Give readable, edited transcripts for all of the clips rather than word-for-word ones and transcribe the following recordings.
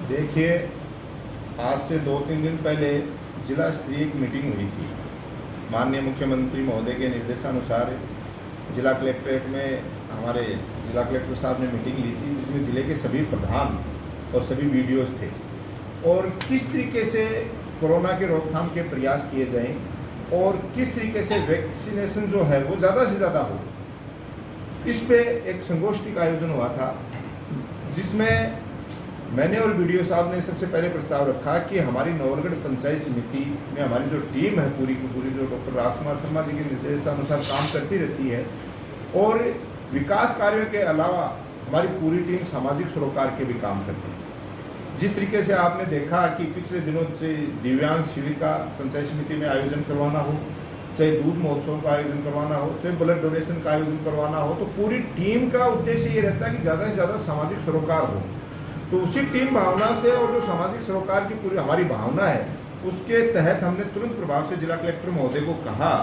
देखिए, आज से 2-3 दिन पहले जिला स्तरीय एक मीटिंग हुई थी। माननीय मुख्यमंत्री महोदय के निर्देशानुसार जिला कलेक्ट्रेट में हमारे जिला कलेक्टर साहब ने मीटिंग ली थी, जिसमें ज़िले के सभी प्रधान और सभी वीडियोज़ थे और किस तरीके से कोरोना के रोकथाम के प्रयास किए जाएं और किस तरीके से वैक्सीनेशन जो है वो ज़्यादा से ज़्यादा हो। इस पे एक संगोष्ठी का आयोजन हुआ था, जिसमें मैंने और वीडियो साहब ने सबसे पहले प्रस्ताव रखा कि हमारी नवलगढ़ पंचायत समिति में हमारी जो टीम है पूरी की पूरी, जो डॉक्टर राजकुमार शर्मा जी के निर्देशानुसार काम करती रहती है, और विकास कार्यों के अलावा हमारी पूरी टीम सामाजिक सरोकार के भी काम करती है। जिस तरीके से आपने देखा कि पिछले दिनों से दिव्यांग शिविर का पंचायत समिति में आयोजन करवाना हो, चाहे दूध महोत्सव का आयोजन करवाना हो, चाहे ब्लड डोनेशन का आयोजन करवाना हो, तो पूरी टीम का उद्देश्य ये रहता है कि ज़्यादा से ज़्यादा सामाजिक सरोकार हो। तो उसी टीम भावना से और जो सामाजिक सरोकार की पूरी हमारी भावना है, उसके तहत हमने तुरंत प्रभाव से जिला कलेक्टर महोदय को कहा,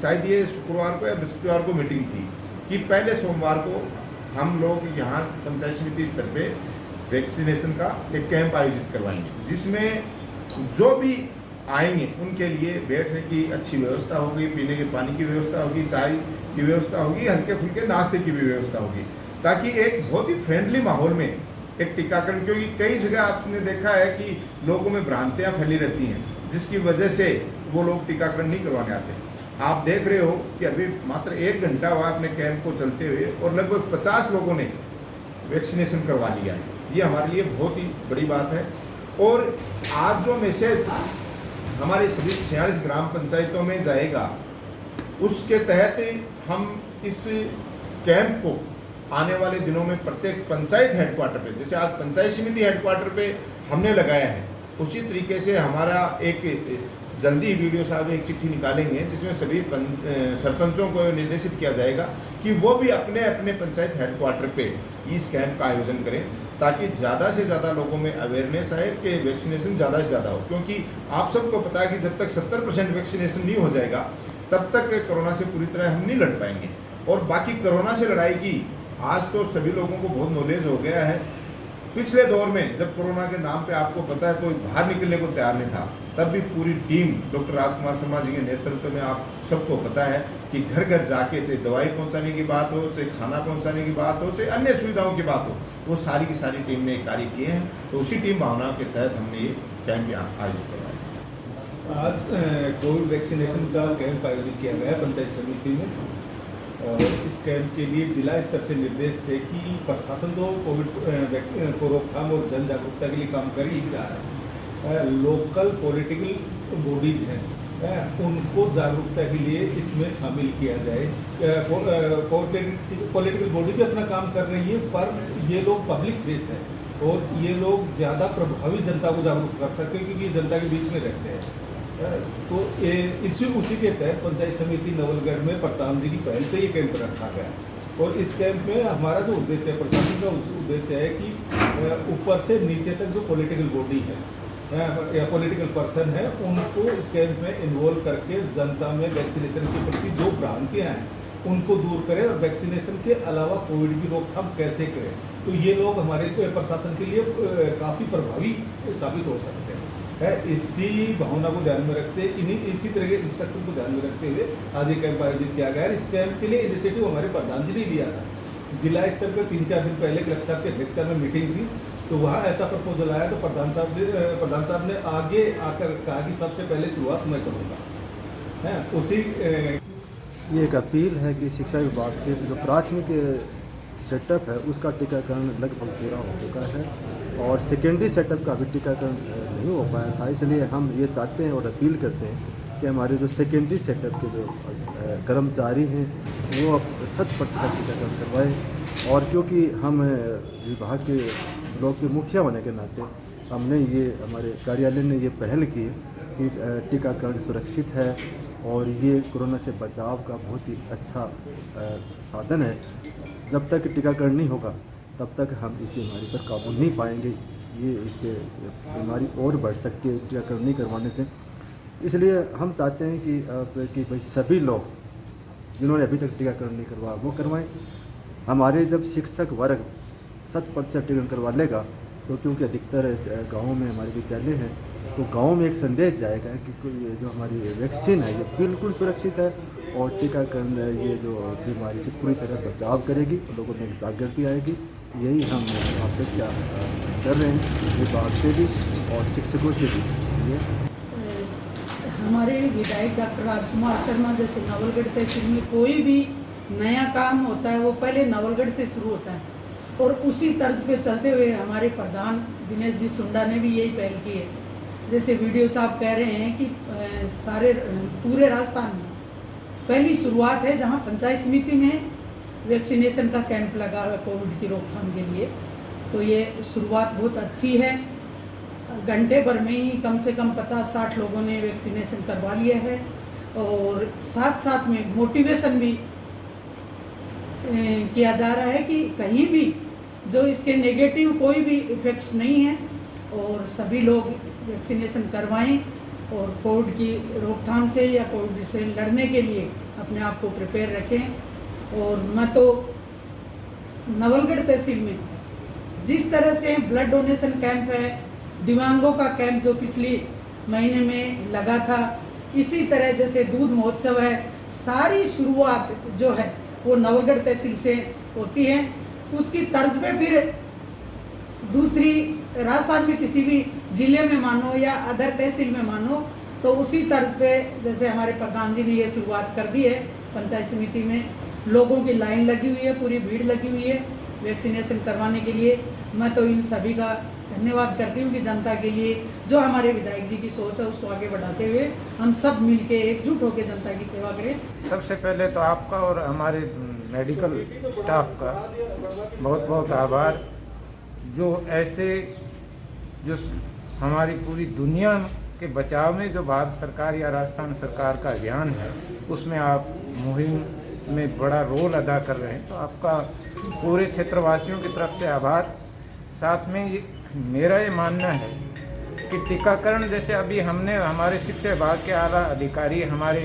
शायद ये शुक्रवार को या बृहस्पतिवार को मीटिंग थी, कि पहले सोमवार को हम लोग यहाँ पंचायत समिति स्तर पे वैक्सीनेशन का एक कैंप आयोजित करवाएंगे, जिसमें जो भी आएंगे उनके लिए बैठने की अच्छी व्यवस्था होगी, पीने के पानी की व्यवस्था होगी, चाय की व्यवस्था होगी, हल्के फुल्के नाश्ते की भी व्यवस्था होगी, ताकि एक बहुत ही फ्रेंडली माहौल में एक टीकाकरण, क्योंकि कई जगह आपने देखा है कि लोगों में भ्रांतियां फैली रहती हैं, जिसकी वजह से वो लोग टीकाकरण नहीं करवाने आते। आप देख रहे हो कि अभी मात्र 1 घंटा हुआ अपने कैंप को चलते हुए और लगभग 50 लोगों ने वैक्सीनेशन करवा लिया है। ये हमारे लिए बहुत ही बड़ी बात है। और आज जो मैसेज हमारे सभी 46 ग्राम पंचायतों में जाएगा, उसके तहत हम इस कैंप को आने वाले दिनों में प्रत्येक पंचायत हेडक्वार्टर पे, जैसे आज पंचायत समिति हेडक्वार्टर पे हमने लगाया है, उसी तरीके से हमारा एक जल्दी वीडियो साहब एक चिट्ठी निकालेंगे, जिसमें सभी सरपंचों को निर्देशित किया जाएगा कि वो भी अपने अपने पंचायत हेडक्वार्टर पे इस कैंप का आयोजन करें, ताकि ज़्यादा से ज़्यादा लोगों में अवेयरनेस आए कि वैक्सीनेशन ज़्यादा से ज़्यादा हो। क्योंकि आप सबको पता है कि जब तक 70% वैक्सीनेशन नहीं हो जाएगा, तब तक कोरोना से पूरी तरह हम नहीं लड़ पाएंगे। और बाकी कोरोना से लड़ाई की आज तो सभी लोगों को बहुत नॉलेज हो गया है। पिछले दौर में जब कोरोना के नाम पे आपको पता है कोई बाहर निकलने को तैयार नहीं था, तब भी पूरी टीम डॉक्टर राजकुमार शर्मा जी के नेतृत्व में आप सबको पता है कि घर घर जाके चाहे दवाई पहुंचाने की बात हो, चाहे खाना पहुंचाने की बात हो, चाहे अन्य सुविधाओं की बात हो, वो सारी की सारी टीम ने कार्य किए हैं। तो उसी टीम भावना के तहत हमने ये कैंप आयोजित करवाया। आज कोविड वैक्सीनेशन का कैंप आयोजित किया गया है पंचायत समिति में, और इस कैंप के लिए जिला स्तर से निर्देश थे कि प्रशासन तो कोविड को रोकथाम और जन जागरूकता के लिए काम कर ही रहा है। लोकल पॉलिटिकल बॉडीज हैं, उनको जागरूकता के लिए इसमें शामिल किया जाए। पॉलिटिकल बॉडी भी अपना काम कर रही है, पर ये लोग पब्लिक फेस है और ये लोग ज़्यादा प्रभावी जनता को जागरूक कर सकते हैं, क्योंकि ये जनता के बीच में रहते हैं। तो उसी के तहत पंचायत समिति नवलगढ़ में प्रधान जी की पहल पे ये कैंप रखा गया। और इस कैंप में हमारा जो उद्देश्य है, प्रशासन का उद्देश्य है कि ऊपर से नीचे तक जो पॉलिटिकल बॉडी है या पॉलिटिकल पर्सन है, उनको इस कैंप में इन्वॉल्व करके जनता में वैक्सीनेशन के प्रति जो भ्रांतियाँ हैं उनको दूर करें, और वैक्सीनेशन के अलावा कोविड की रोकथाम कैसे करें। तो ये लोग हमारे प्रशासन के लिए काफ़ी प्रभावी साबित हो सकते हैं। इसी भावना को ध्यान में रखते, इसी तरह के इंस्ट्रक्शन को ध्यान में रखते हुए आज ये कैंप आयोजित किया गया है। इस कैंप के लिए इनिशिएटिव हमारे प्रधान जी ने लिया था। जिला स्तर पर 3-4 दिन पहले कलेक्टर साहब की अध्यक्षता में मीटिंग थी, तो वहाँ ऐसा प्रपोजल आया, तो प्रधान साहब ने आगे आकर कहा कि सबसे पहले शुरुआत मैं करूँगा। उसी ये एक अपील है कि शिक्षा विभाग के जो प्राथमिक सेटअप है उसका टीकाकरण लगभग पूरा हो चुका है, और सेकेंडरी सेटअप का भी टीकाकरण नहीं हो पाया था। इसलिए हम ये चाहते हैं और अपील करते हैं कि हमारे जो सेकेंडरी सेटअप के जो कर्मचारी हैं वो 100% टीकाकरण करवाएं। और क्योंकि हम विभाग के ब्लॉक के मुखिया होने के नाते हमने ये हमारे कार्यालय ने ये पहल की कि टीकाकरण सुरक्षित है और ये कोरोना से बचाव का बहुत ही अच्छा साधन है। जब तक टीकाकरण नहीं होगा तब तक हम इस बीमारी पर काबू नहीं पाएंगे। ये इससे बीमारी और बढ़ सकती है टीकाकरण नहीं करवाने से। इसलिए हम चाहते हैं कि भाई सभी लोग जिन्होंने अभी तक टीकाकरण नहीं करवाया वो करवाएं। हमारे जब शिक्षक वर्ग 100% टीकाकरण करवा लेगा तो क्योंकि अधिकतर गाँव में हमारे विद्यालय हैं, तो गांव में एक संदेश जाएगा कि ये जो हमारी वैक्सीन है ये बिल्कुल सुरक्षित है और टीकाकरण ये जो बीमारी से पूरी तरह बचाव करेगी, लोगों में जागृति आएगी। यही हम अपेक्षा कर रहे हैं विभाग से भी और शिक्षकों से भी। ये हमारे विधायक डॉक्टर राजकुमार शर्मा जैसे नवलगढ़ तहसील में कोई भी नया काम होता है वो पहले नवलगढ़ से शुरू होता है, और उसी तर्ज पे चलते हुए हमारे प्रधान दिनेश जी सुंडा ने भी यही पहल की है। जैसे वीडियो साहब कह रहे हैं कि सारे पूरे राजस्थान में पहली शुरुआत है जहां पंचायत समिति में वैक्सीनेशन का कैंप लगा हुआ कोविड की रोकथाम के लिए, तो ये शुरुआत बहुत अच्छी है। घंटे भर में ही कम से कम 50-60 लोगों ने वैक्सीनेशन करवा लिया है, और साथ साथ में मोटिवेशन भी किया जा रहा है कि कहीं भी जो इसके नेगेटिव कोई भी इफ़ेक्ट्स नहीं है, और सभी लोग वैक्सीनेशन करवाएं और कोविड की रोकथाम से या कोविड से लड़ने के लिए अपने आप को प्रिपेयर रखें। और मैं तो नवलगढ़ तहसील में जिस तरह से ब्लड डोनेशन कैंप है, दिव्यांगों का कैंप जो पिछली महीने में लगा था, इसी तरह जैसे दूध महोत्सव है, सारी शुरुआत जो है वो नवलगढ़ तहसील से होती है। उसकी तर्ज पे फिर दूसरी राजस्थान में किसी भी ज़िले में मानो या अदर तहसील में मानो, तो उसी तर्ज पे जैसे हमारे प्रधान जी ने ये शुरुआत कर दी है। पंचायत समिति में लोगों की लाइन लगी हुई है, पूरी भीड़ लगी हुई है वैक्सीनेशन करवाने के लिए। मैं तो इन सभी का धन्यवाद करती हूँ कि जनता के लिए जो हमारे विधायक जी की सोच है उसको आगे बढ़ाते हुए हम सब मिलके एकजुट होकर जनता की सेवा करें। सबसे पहले तो आपका और हमारे मेडिकल स्टाफ का बहुत बहुत आभार, जो ऐसे जो हमारी पूरी दुनिया के बचाव में जो भारत सरकार या राजस्थान सरकार का अभियान है उसमें आप मुहिम में बड़ा रोल अदा कर रहे हैं, तो आपका पूरे क्षेत्रवासियों की तरफ से आभार। साथ में मेरा ये मानना है कि टीकाकरण जैसे अभी हमने हमारे शिक्षा विभाग के आला अधिकारी हमारे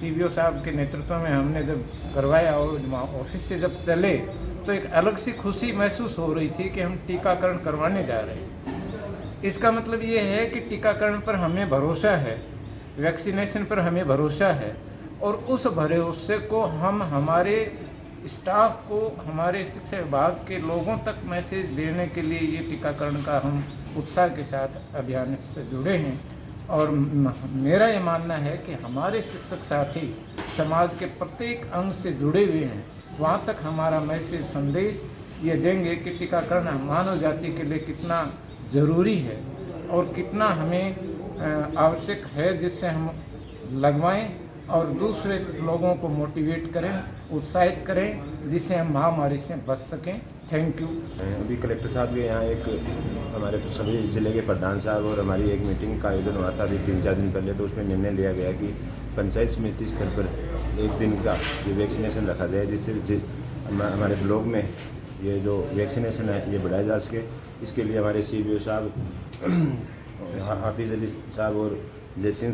सीबीओ साहब के नेतृत्व में हमने जब करवाया और ऑफिस से जब चले तो एक अलग सी खुशी महसूस हो रही थी कि हम टीकाकरण करवाने जा रहे हैं। इसका मतलब ये है कि टीकाकरण पर हमें भरोसा है, वैक्सीनेशन पर हमें भरोसा है, और उस भरोसे को हम हमारे स्टाफ को, हमारे शिक्षा विभाग के लोगों तक मैसेज देने के लिए ये टीकाकरण का हम उत्साह के साथ अभियान से जुड़े हैं। और मेरा ये मानना है कि हमारे शिक्षक साथी समाज के प्रत्येक अंग से जुड़े हुए हैं, वहाँ तक हमारा मैसेज संदेश ये देंगे कि टीकाकरण मानव जाति के लिए कितना ज़रूरी है और कितना हमें आवश्यक है, जिससे हम लगवाएं और दूसरे लोगों को मोटिवेट करें, उत्साहित करें, जिससे हम महामारी से बच सकें। Thank you. अभी कलेक्टर साहब के यहाँ एक हमारे सभी ज़िले के प्रधान साहब और हमारी एक मीटिंग का आयोजन हुआ था अभी 3-4 दिन पहले, तो उसमें निर्णय लिया गया कि पंचायत समिति स्तर पर एक दिन का ये वैक्सीनेशन रखा जाए, जिससे हमारे ब्लॉक में ये जो वैक्सीनेशन है ये बढ़ाया जा सके। इसके लिए हमारे CBO साहब हाफिज़ अली साहब और जयसिंह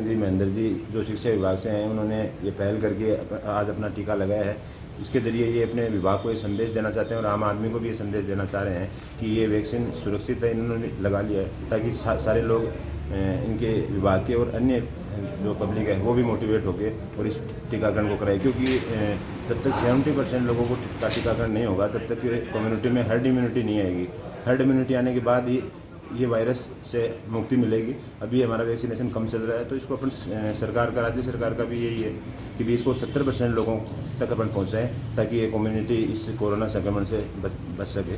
जी महेंद्र जी जो शिक्षा विभाग से हैं, उन्होंने ये पहल करके आज अपना टीका लगाया है। इसके ज़रिए ये अपने विभाग को ये संदेश देना चाहते हैं और आम आदमी को भी ये संदेश देना चाह रहे हैं कि ये वैक्सीन सुरक्षित है, इन्होंने लगा लिया है, ताकि सारे लोग इनके विभाग के और अन्य जो पब्लिक है वो भी मोटिवेट होके और इस टीकाकरण को कराए, क्योंकि जब तक 70% लोगों को टीकाकरण नहीं होगा तब तक कम्युनिटी में हर्ड इम्यूनिटी नहीं आएगी। हर्ड इम्यूनिटी आने के बाद ही ये वायरस से मुक्ति मिलेगी। अभी हमारा वैक्सीनेशन कम चल रहा है, तो इसको अपन सरकार का, राज्य सरकार का भी यही है कि भी इसको 70% लोगों तक अपन पहुँचाएँ, ताकि ये कम्युनिटी इस कोरोना संक्रमण से बच सके।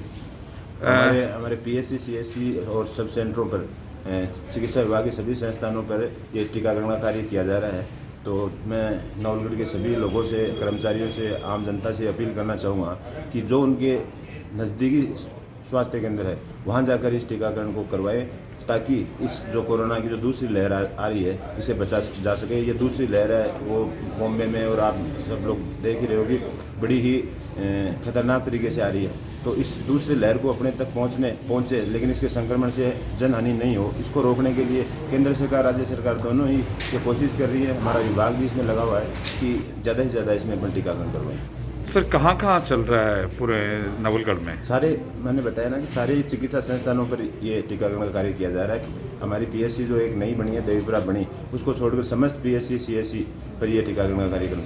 हमारे PSC, CSC और सब सेंटरों पर, चिकित्सा विभाग के सभी संस्थानों पर ये टीकाकरण का कार्य किया जा रहा है। तो मैं नवलगढ़ के सभी लोगों से, कर्मचारियों से, आम जनता से अपील करना चाहूँगा कि जो उनके नज़दीकी स्वास्थ्य केंद्र है वहाँ जाकर इस टीकाकरण को करवाएं, ताकि इस जो कोरोना की जो दूसरी लहर आ रही है इसे बचा जा सके। ये दूसरी लहर है वो बॉम्बे में, और आप सब लोग देख ही रहे हो कि बड़ी ही खतरनाक तरीके से आ रही है। तो इस दूसरी लहर को अपने तक पहुँचे, लेकिन इसके संक्रमण से जनहानि नहीं हो, इसको रोकने के लिए केंद्र सरकार, राज्य सरकार दोनों ही ये कोशिश कर रही है। हमारा विभाग भी इसमें लगा हुआ है कि ज़्यादा से ज़्यादा इसमें अपन टीकाकरण करवाएं। सर कहाँ चल रहा है पूरे नवलगढ़ में? सारे मैंने बताया ना कि सारे चिकित्सा संस्थानों पर ये टीकाकरण का कार्य किया जा रहा है। हमारी पीएससी जो एक नई बनी है, देवीपुरा बनी, उसको छोड़कर समस्त पीएससी सीएससी पर ये टीकाकरण का कार्यक्रम